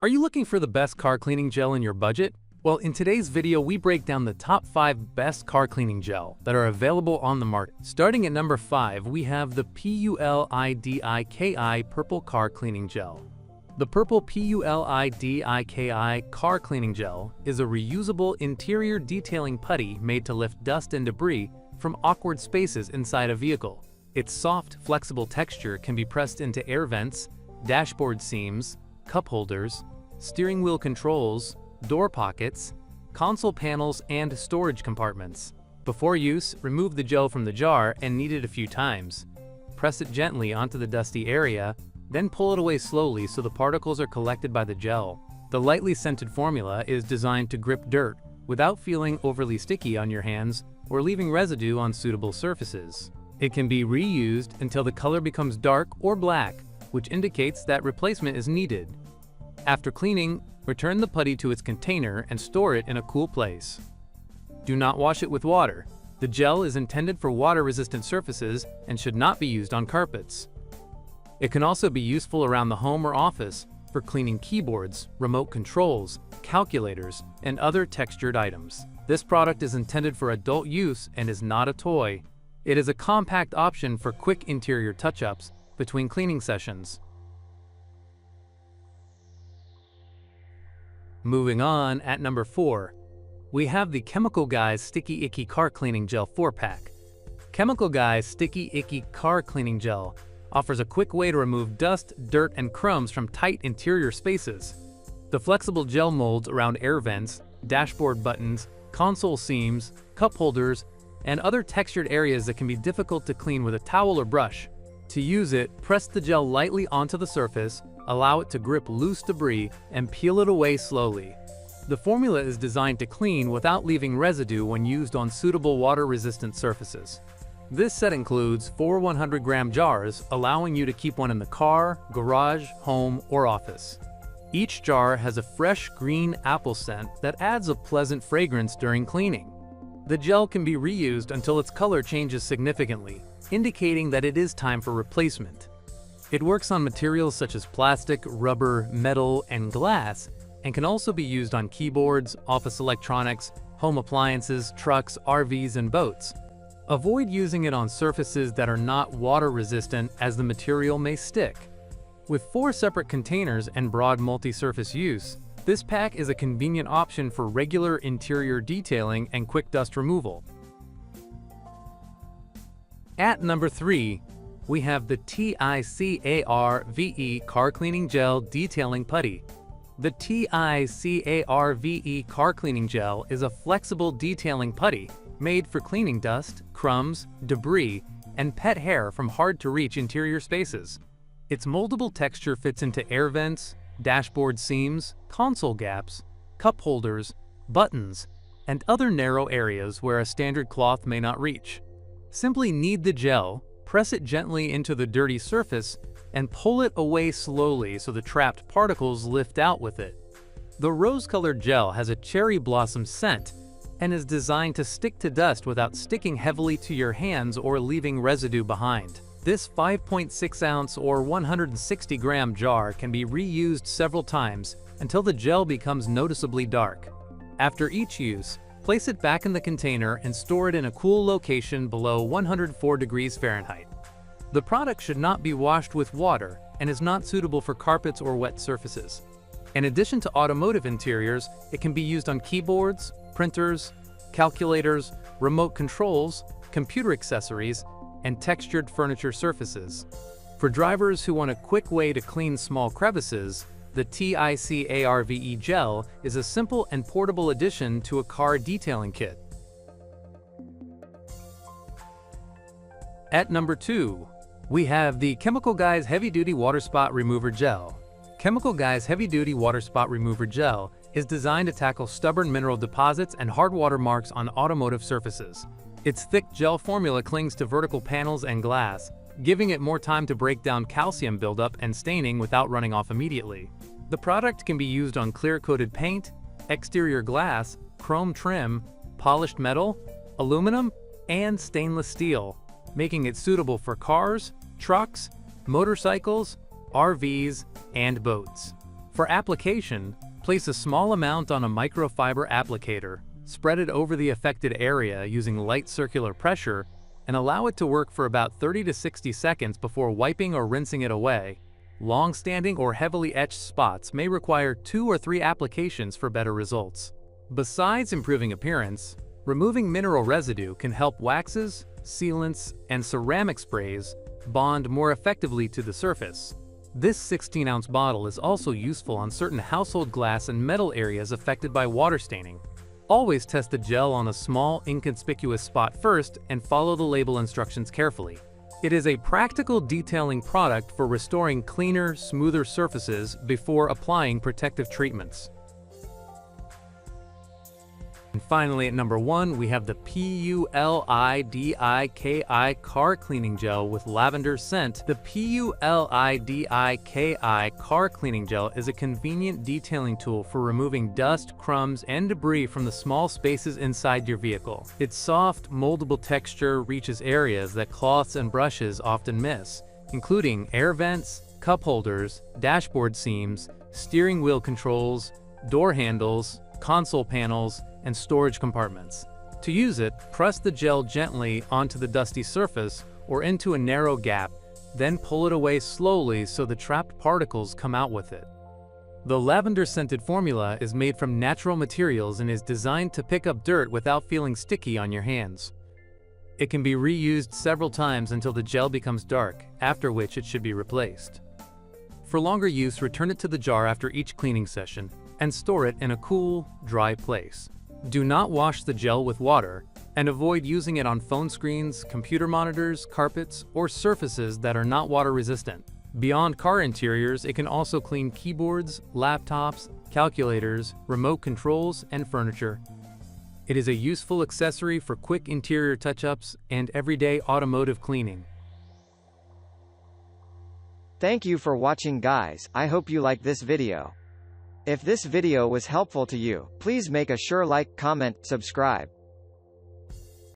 Are you looking for the best car cleaning gel in your budget? Well, in today's video, we break down the top 5 best car cleaning gel that are available on the market. Starting at number 5, we have the PULIDIKI Purple Car Cleaning Gel. The purple PULIDIKI Car Cleaning Gel is a reusable interior detailing putty made to lift dust and debris from awkward spaces inside a vehicle. Its soft, flexible texture can be pressed into air vents, dashboard seams, cup holders, steering wheel controls, door pockets, console panels, and storage compartments. Before use, remove the gel from the jar and knead it a few times. Press it gently onto the dusty area, then pull it away slowly so the particles are collected by the gel. The lightly scented formula is designed to grip dirt without feeling overly sticky on your hands or leaving residue on suitable surfaces. It can be reused until the color becomes dark or black, which indicates that replacement is needed. After cleaning, return the putty to its container and store it in a cool place. Do not wash it with water. The gel is intended for water-resistant surfaces and should not be used on carpets. It can also be useful around the home or office for cleaning keyboards, remote controls, calculators, and other textured items. This product is intended for adult use and is not a toy. It is a compact option for quick interior touch-ups between cleaning sessions. Moving on, at number 4, we have the Chemical Guys Sticky Icky Car Cleaning Gel 4-pack. Chemical Guys Sticky Icky Car Cleaning Gel offers a quick way to remove dust, dirt, and crumbs from tight interior spaces. The flexible gel molds around air vents, dashboard buttons, console seams, cup holders, and other textured areas that can be difficult to clean with a towel or brush. To use it, press the gel lightly onto the surface, allow it to grip loose debris, and peel it away slowly. The formula is designed to clean without leaving residue when used on suitable water-resistant surfaces. This set includes 4 100-gram jars, allowing you to keep one in the car, garage, home, or office. Each jar has a fresh green apple scent that adds a pleasant fragrance during cleaning. The gel can be reused until its color changes significantly, indicating that it is time for replacement. It works on materials such as plastic, rubber, metal, and glass, and can also be used on keyboards, office electronics, home appliances, trucks, RVs, and boats. Avoid using it on surfaces that are not water-resistant, as the material may stick. With 4 separate containers and broad multi-surface use, this pack is a convenient option for regular interior detailing and quick dust removal. At number 3, we have the TICARVE Car Cleaning Gel Detailing Putty. The TICARVE Car Cleaning Gel is a flexible detailing putty made for cleaning dust, crumbs, debris, and pet hair from hard-to-reach interior spaces. Its moldable texture fits into air vents, dashboard seams, console gaps, cup holders, buttons, and other narrow areas where a standard cloth may not reach. Simply knead the gel, press it gently into the dirty surface, and pull it away slowly so the trapped particles lift out with it. The rose-colored gel has a cherry blossom scent and is designed to stick to dust without sticking heavily to your hands or leaving residue behind. This 5.6-ounce or 160-gram jar can be reused several times until the gel becomes noticeably dark. After each use, place it back in the container and store it in a cool location below 104 degrees Fahrenheit. The product should not be washed with water and is not suitable for carpets or wet surfaces. In addition to automotive interiors, it can be used on keyboards, printers, calculators, remote controls, computer accessories, and textured furniture surfaces. For drivers who want a quick way to clean small crevices, the TICARVE gel is a simple and portable addition to a car detailing kit. At number 2, we have the Chemical Guys Heavy Duty Water Spot Remover Gel. Chemical Guys Heavy Duty Water Spot Remover Gel is designed to tackle stubborn mineral deposits and hard water marks on automotive surfaces. Its thick gel formula clings to vertical panels and glass, giving it more time to break down calcium buildup and staining without running off immediately. The product can be used on clear-coated paint, exterior glass, chrome trim, polished metal, aluminum, and stainless steel, making it suitable for cars, trucks, motorcycles, RVs, and boats. For application, place a small amount on a microfiber applicator, spread it over the affected area using light circular pressure, and allow it to work for about 30 to 60 seconds before wiping or rinsing it away. Long-standing or heavily etched spots may require 2 or 3 applications for better results. Besides improving appearance, removing mineral residue can help waxes, sealants, and ceramic sprays bond more effectively to the surface. This 16-ounce bottle is also useful on certain household glass and metal areas affected by water staining. Always test the gel on a small, inconspicuous spot first and follow the label instructions carefully. It is a practical detailing product for restoring cleaner, smoother surfaces before applying protective treatments. And finally, at number 1, we have the PULIDIKI car cleaning gel with lavender scent. The PULIDIKI car cleaning gel is a convenient detailing tool for removing dust, crumbs, and debris from the small spaces inside your vehicle. Its soft, moldable texture reaches areas that cloths and brushes often miss, including air vents, cup holders, dashboard seams, steering wheel controls, door handles, console panels, and storage compartments. To use it, press the gel gently onto the dusty surface or into a narrow gap, then pull it away slowly so the trapped particles come out with it. The lavender-scented formula is made from natural materials and is designed to pick up dirt without feeling sticky on your hands. It can be reused several times until the gel becomes dark, after which it should be replaced. For longer use, return it to the jar after each cleaning session and store it in a cool, dry place. Do not wash the gel with water, and avoid using it on phone screens, computer monitors, carpets, or surfaces that are not water resistant. Beyond car interiors, it can also clean keyboards, laptops, calculators, remote controls, and furniture. It is a useful accessory for quick interior touch-ups and everyday automotive cleaning. Thank you for watching, guys. I hope you like this video. If this video was helpful to you, please make a sure like, comment, subscribe.